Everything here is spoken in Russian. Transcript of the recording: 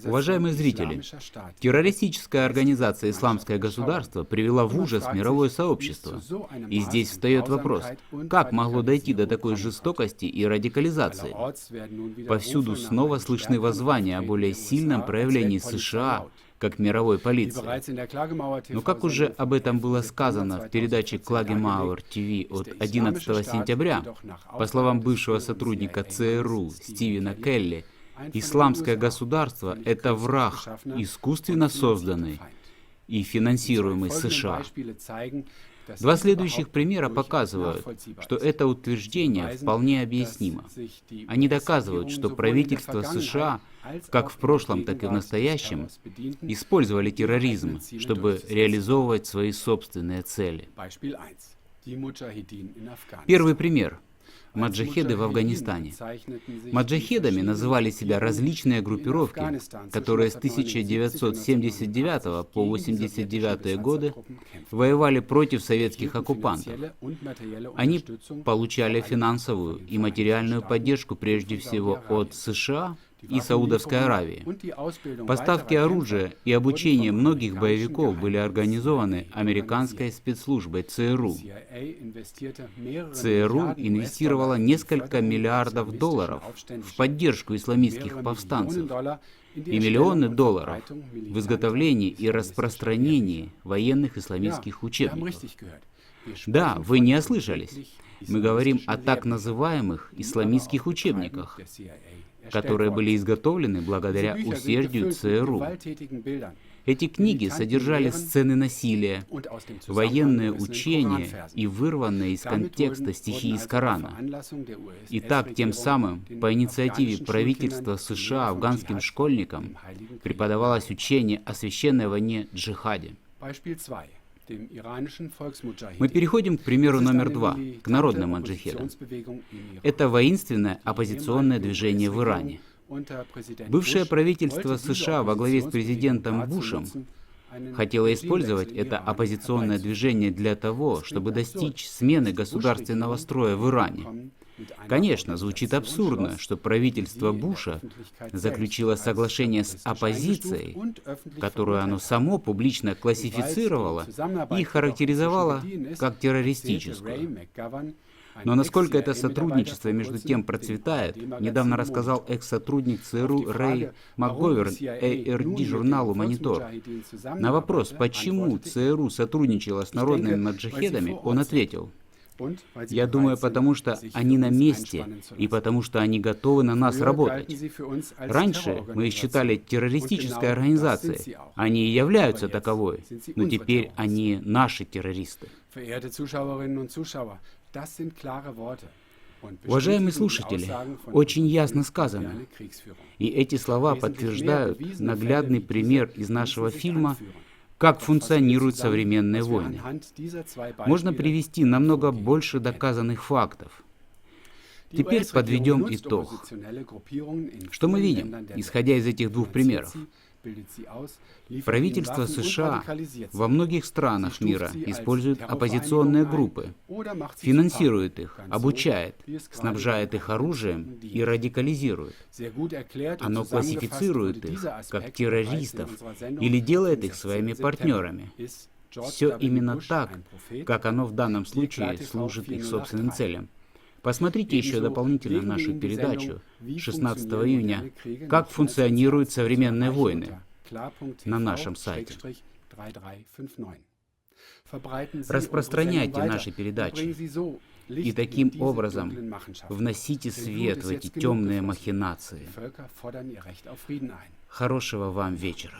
Уважаемые зрители, террористическая организация «Исламское государство» привела в ужас мировое сообщество. И здесь встает вопрос, как могло дойти до такой жестокости и радикализации? Повсюду снова слышны воззвания о более сильном проявлении США как мировой полиции. Но как уже об этом было сказано в передаче Klagemauer TV от 11 сентября, по словам бывшего сотрудника ЦРУ Стивена Келли, исламское государство – это враг, искусственно созданный и финансируемый США. Два следующих примера показывают, что это утверждение вполне объяснимо. Они доказывают, что правительство США, как в прошлом, так и в настоящем, использовали терроризм, чтобы реализовывать свои собственные цели. Первый пример. Маджахеды в Афганистане. Маджахедами называли себя различные группировки, которые с 1979 по 1989 годы воевали против советских оккупантов. Они получали финансовую и материальную поддержку прежде всего от США и Саудовской Аравии. Поставки оружия и обучение многих боевиков были организованы американской спецслужбой ЦРУ. ЦРУ инвестировала несколько миллиардов долларов в поддержку исламистских повстанцев и миллионы долларов в изготовлении и распространении военных исламистских учебников. Да, вы не ослышались. Мы говорим о так называемых исламистских учебниках, которые были изготовлены благодаря усердию ЦРУ. Эти книги содержали сцены насилия, военные учения и вырванные из контекста стихи из Корана. И так, тем самым, по инициативе правительства США афганским школьникам преподавалось учение о священной войне джихаде. Мы переходим к примеру номер 2, к народным маджахедам. Это воинственное оппозиционное движение в Иране. Бывшее правительство США во главе с президентом Бушем хотело использовать это оппозиционное движение для того, чтобы достичь смены государственного строя в Иране. Конечно, звучит абсурдно, что правительство Буша заключило соглашение с оппозицией, которую оно само публично классифицировало и характеризовало как террористическую. Но насколько это сотрудничество между тем процветает, недавно рассказал экс-сотрудник ЦРУ Рэй МакГоверн ARD журналу «Монитор». На вопрос, почему ЦРУ сотрудничало с народными маджахедами, он ответил: «Я думаю, потому что они на месте и потому что они готовы на нас работать. Раньше мы их считали террористической организацией, они и являются таковой, но теперь они наши террористы». Уважаемые слушатели, очень ясно сказано. И эти слова подтверждают наглядный пример из нашего фильма «Как функционируют современные войны». Можно привести намного больше доказанных фактов. Теперь подведем итог. Что мы видим, исходя из этих двух примеров? Правительство США во многих странах мира использует оппозиционные группы, финансирует их, обучает, снабжает их оружием и радикализирует. Оно классифицирует их как террористов или делает их своими партнерами. Все именно так, как оно в данном случае служит их собственным целям. Посмотрите еще дополнительно нашу передачу 16 июня «Как функционируют современные войны» на нашем сайте. Распространяйте наши передачи и таким образом вносите свет в эти темные махинации. Хорошего вам вечера.